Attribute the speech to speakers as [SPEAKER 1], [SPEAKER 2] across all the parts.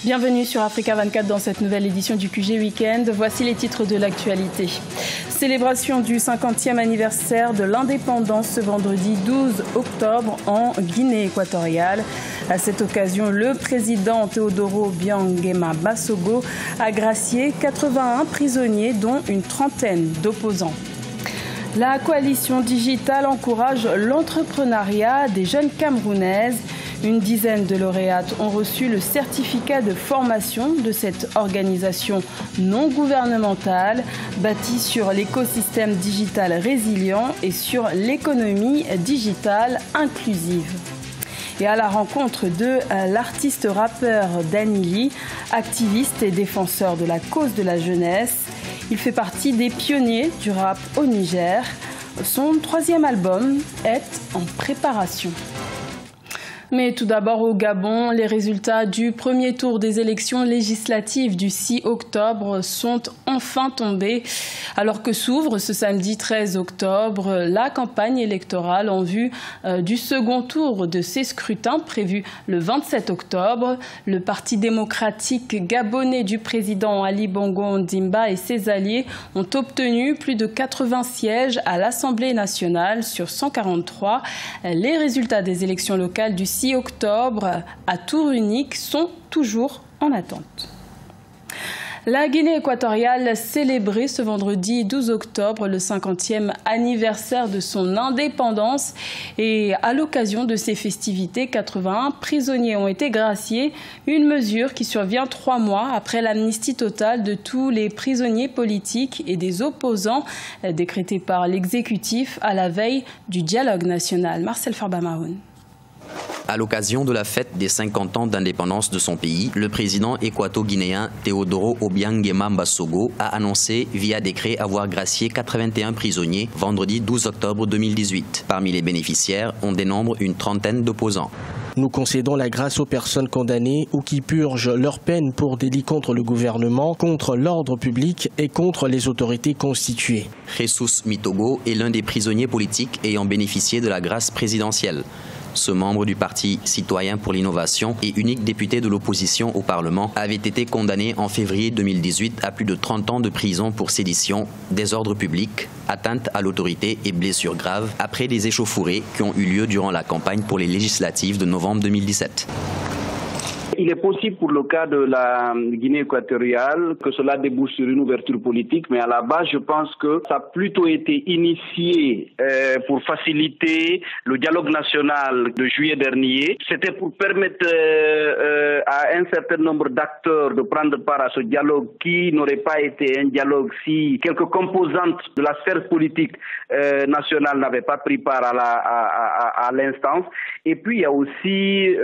[SPEAKER 1] Bienvenue sur Africa 24 dans cette nouvelle édition du QG Weekend. Voici les titres de l'actualité. Célébration du 50e anniversaire de l'indépendance ce vendredi 12 octobre en Guinée équatoriale. À cette occasion, le président Teodoro Obiang Bassogo a gracié 81 prisonniers, dont une trentaine d'opposants. La coalition digitale encourage l'entrepreneuriat des jeunes Camerounaises. Une dizaine de lauréates ont reçu le certificat de formation de cette organisation non gouvernementale bâtie sur l'écosystème digital résilient et sur l'économie digitale inclusive. Et à la rencontre de l'artiste rappeur Danny Lee, activiste et défenseur de la cause de la jeunesse. Il fait partie des pionniers du rap au Niger. Son troisième album est en préparation. Mais tout d'abord au Gabon, les résultats du premier tour des élections législatives du 6 octobre sont enfin tombés. Alors que s'ouvre ce samedi 13 octobre la campagne électorale en vue du second tour de ces scrutins prévus le 27 octobre. Le Parti démocratique gabonais du président Ali Bongo Ondimba et ses alliés ont obtenu plus de 80 sièges à l'Assemblée nationale sur 143. Les résultats des élections locales du 6 octobre à tour unique sont toujours en attente. La Guinée équatoriale célébrait ce vendredi 12 octobre le 50e anniversaire de son indépendance et à l'occasion de ces festivités, 81 prisonniers ont été graciés, une mesure qui survient 3 mois après l'amnistie totale de tous les prisonniers politiques et des opposants décrétée par l'exécutif à la veille du dialogue national. Marcel Farba-Mahoun.
[SPEAKER 2] À l'occasion de la fête des 50 ans d'indépendance de son pays, le président équato-guinéen Teodoro Obiang Bassogo a annoncé via décret avoir gracié 81 prisonniers vendredi 12 octobre 2018. Parmi les bénéficiaires, on dénombre une trentaine d'opposants.
[SPEAKER 3] Nous concédons la grâce aux personnes condamnées ou qui purgent leur peine pour délits contre le gouvernement, contre l'ordre public et contre les autorités constituées.
[SPEAKER 2] Jesus Mitogo est l'un des prisonniers politiques ayant bénéficié de la grâce présidentielle. Ce membre du Parti citoyen pour l'innovation et unique député de l'opposition au Parlement avait été condamné en février 2018 à plus de 30 ans de prison pour sédition, désordre public, atteinte à l'autorité et blessures graves après des échauffourées qui ont eu lieu durant la campagne pour les législatives de novembre 2017.
[SPEAKER 4] Il est possible pour le cas de la Guinée équatoriale que cela débouche sur une ouverture politique, mais à la base, je pense que ça a plutôt été initié pour faciliter le dialogue national de juillet dernier. C'était pour permettre à un certain nombre d'acteurs de prendre part à ce dialogue qui n'aurait pas été un dialogue si quelques composantes de la sphère politique nationale n'avaient pas pris part à l'instance. Et puis, il y a aussi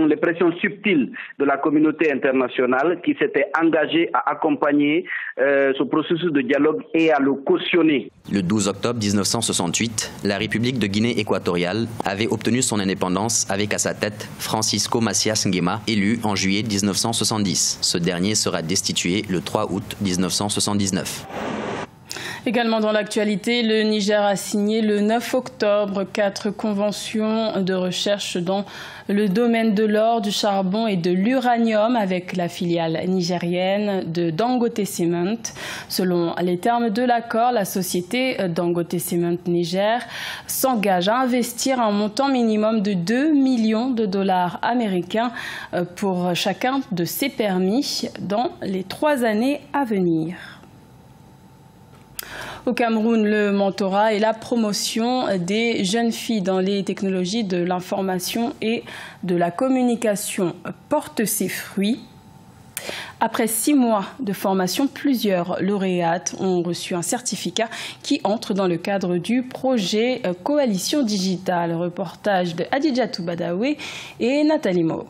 [SPEAKER 4] les pressions subtiles de la communauté internationale qui s'était engagée à accompagner ce processus de dialogue et à le cautionner.
[SPEAKER 2] Le 12 octobre 1968, la République de Guinée équatoriale avait obtenu son indépendance avec à sa tête Francisco Macias Nguema, élu en juillet 1970. Ce dernier sera destitué le 3 août 1979.
[SPEAKER 1] Également dans l'actualité, le Niger a signé le 9 octobre 4 conventions de recherche dans le domaine de l'or, du charbon et de l'uranium avec la filiale nigérienne de Dangote Cement. Selon les termes de l'accord, la société Dangote Cement Niger s'engage à investir un montant minimum de 2 millions de dollars américains pour chacun de ses permis dans les 3 années à venir. Au Cameroun, le mentorat et la promotion des jeunes filles dans les technologies de l'information et de la communication portent ses fruits. Après 6 mois de formation, plusieurs lauréates ont reçu un certificat qui entre dans le cadre du projet Coalition Digitale. Reportage de Adidjatou Badawi et Nathalie Mo.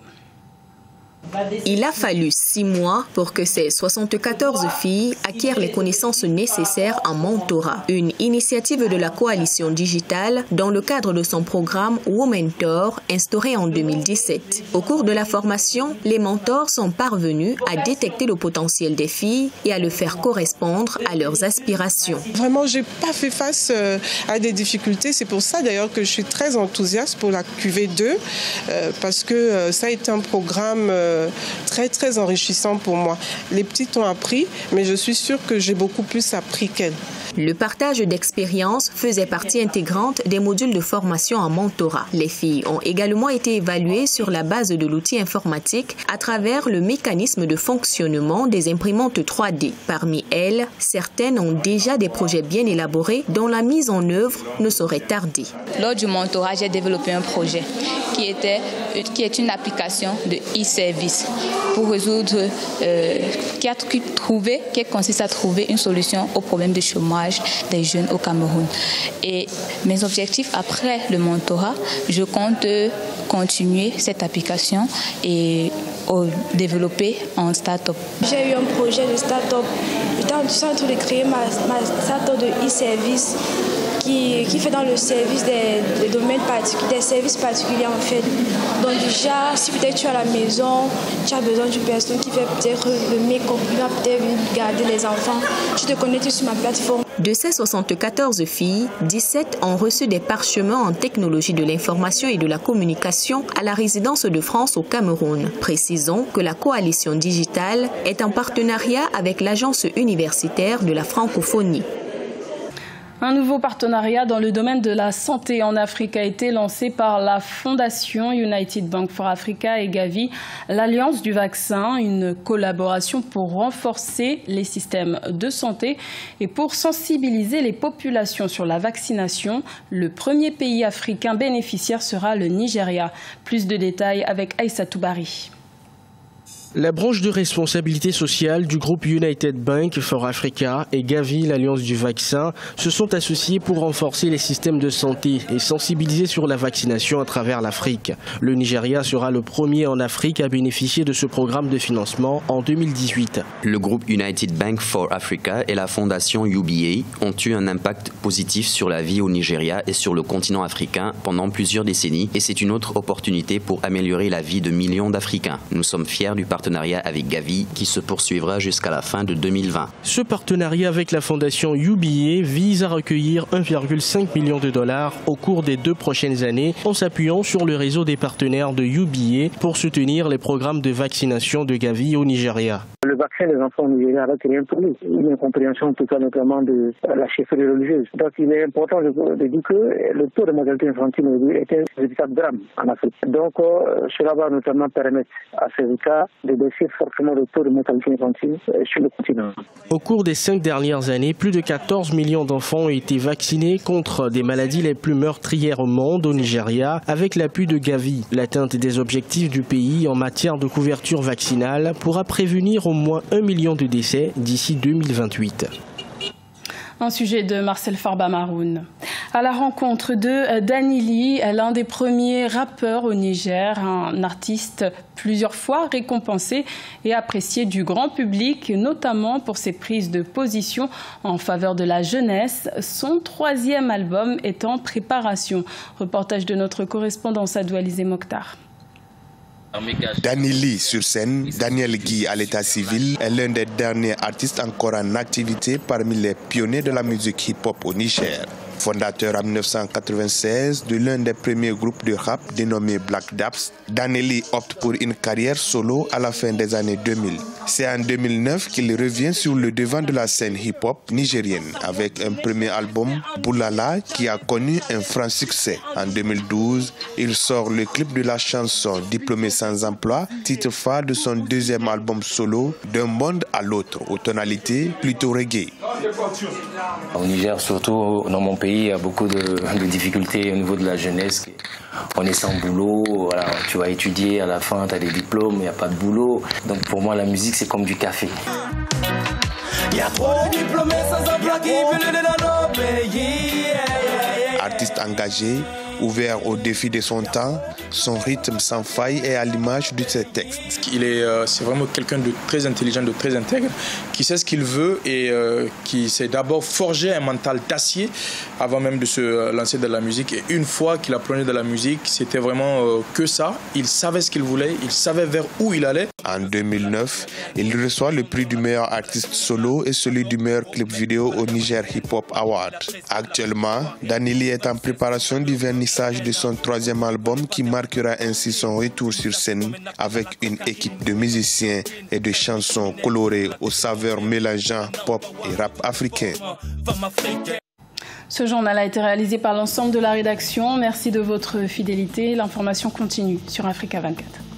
[SPEAKER 5] Il a fallu 6 mois pour que ces 74 filles acquièrent les connaissances nécessaires en mentorat, une initiative de la coalition digitale dans le cadre de son programme WoMentor instauré en 2017. Au cours de la formation, les mentors sont parvenus à détecter le potentiel des filles et à le faire correspondre à leurs aspirations.
[SPEAKER 6] Vraiment, je n'ai pas fait face à des difficultés. C'est pour ça d'ailleurs que je suis très enthousiaste pour la QV2 parce que ça a été un programme très enrichissant pour moi. Les petites ont appris, mais je suis sûre que j'ai beaucoup plus appris qu'elles.
[SPEAKER 5] Le partage d'expériences faisait partie intégrante des modules de formation en mentorat. Les filles ont également été évaluées sur la base de l'outil informatique à travers le mécanisme de fonctionnement des imprimantes 3D. Parmi elles, certaines ont déjà des projets bien élaborés dont la mise en œuvre ne saurait tarder.
[SPEAKER 7] Lors du mentorat, j'ai développé un projet qui est une application de e-service pour résoudre, qui consiste à trouver une solution au problème du chômage des jeunes au Cameroun. Et mes objectifs après le mentorat, je compte continuer cette application et développer en start-up.
[SPEAKER 8] J'ai eu un projet de start-up. J'étais en train de créer ma start-up de e-service qui fait dans le service des domaines particuliers, des services particuliers en fait. Donc déjà, si peut-être tu es à la maison, tu as besoin d'une personne qui fait peut-être le make-up, qui va peut-être garder les enfants, tu te connectes sur ma plateforme.
[SPEAKER 5] De ces 74 filles, 17 ont reçu des parchemins en technologie de l'information et de la communication à la résidence de France au Cameroun. Précisons que la coalition digitale est en partenariat avec l'agence universitaire de la francophonie.
[SPEAKER 1] Un nouveau partenariat dans le domaine de la santé en Afrique a été lancé par la Fondation United Bank for Africa et Gavi, l'Alliance du vaccin, une collaboration pour renforcer les systèmes de santé et pour sensibiliser les populations sur la vaccination. Le premier pays africain bénéficiaire sera le Nigeria. Plus de détails avec Aïssatou Bari.
[SPEAKER 3] La branche de responsabilité sociale du groupe United Bank for Africa et Gavi, l'Alliance du vaccin, se sont associés pour renforcer les systèmes de santé et sensibiliser sur la vaccination à travers l'Afrique. Le Nigeria sera le premier en Afrique à bénéficier de ce programme de financement en 2018.
[SPEAKER 2] Le groupe United Bank for Africa et la fondation UBA ont eu un impact positif sur la vie au Nigeria et sur le continent africain pendant plusieurs décennies et c'est une autre opportunité pour améliorer la vie de millions d'Africains. Nous sommes fiers du partenariat avec Gavi qui se poursuivra jusqu'à la fin de 2020.
[SPEAKER 3] Ce partenariat avec la fondation UBA vise à recueillir 1,5 million de dollars au cours des 2 prochaines années en s'appuyant sur le réseau des partenaires de UBA pour soutenir les programmes de vaccination de Gavi au Nigeria.
[SPEAKER 9] Le vaccin des enfants au Nigeria reste rien pour nous. Une incompréhension tout cas notamment de la chefferie religieuse. Donc il est important de dire que le taux de mortalité infantile est un véritable drame en Afrique. Donc cela va notamment permettre à ces cas de baisser fortement le taux de mortalité infantile sur le continent.
[SPEAKER 3] Au cours des 5 dernières années, plus de 14 millions d'enfants ont été vaccinés contre des maladies les plus meurtrières au monde au Nigeria avec l'appui de Gavi. L'atteinte des objectifs du pays en matière de couverture vaccinale pourra prévenir au moins 1 million de décès d'ici 2028.
[SPEAKER 1] Un sujet de Marcel Farba-Maroun. À la rencontre de Danny Lee, l'un des premiers rappeurs au Niger, un artiste plusieurs fois récompensé et apprécié du grand public, notamment pour ses prises de position en faveur de la jeunesse. Son 3e album est en préparation. Reportage de notre correspondant Sadou Alizé Mokhtar.
[SPEAKER 10] Danny Lee sur scène, Daniel Guy à l'état civil est l'un des derniers artistes encore en activité parmi les pionniers de la musique hip-hop au Niger. Fondateur en 1996 de l'un des premiers groupes de rap dénommé Black Daps, Danny Lee opte pour une carrière solo à la fin des années 2000. C'est en 2009 qu'il revient sur le devant de la scène hip-hop nigérienne avec un premier album, Boulala, qui a connu un franc succès. En 2012, il sort le clip de la chanson Diplômé sans emploi, titre phare de son 2e album solo, D'un monde à l'autre, aux tonalités plutôt reggae.
[SPEAKER 11] Au Niger, surtout dans mon pays, il y a beaucoup de difficultés au niveau de la jeunesse. On est sans boulot, voilà, tu vas étudier, à la fin tu as des diplômes, il n'y a pas de boulot. Donc pour moi la musique c'est comme du café.
[SPEAKER 10] Artiste engagé, ouvert au défi de son temps, son rythme sans faille est à l'image de ses textes.
[SPEAKER 12] C'est vraiment quelqu'un de très intelligent, de très intègre, qui sait ce qu'il veut et qui s'est d'abord forgé un mental d'acier avant même de se lancer dans la musique. Et une fois qu'il a plongé dans la musique, c'était vraiment que ça. Il savait ce qu'il voulait, il savait vers où il allait.
[SPEAKER 10] En 2009, il reçoit le prix du meilleur artiste solo et celui du meilleur clip vidéo au Niger Hip Hop Award. Actuellement, Danny Lee est en préparation du vernissage mixage de son 3e album qui marquera ainsi son retour sur scène avec une équipe de musiciens et de chansons colorées aux saveurs mélangeant pop et rap africain.
[SPEAKER 1] Ce journal a été réalisé par l'ensemble de la rédaction. Merci de votre fidélité. L'information continue sur Africa 24.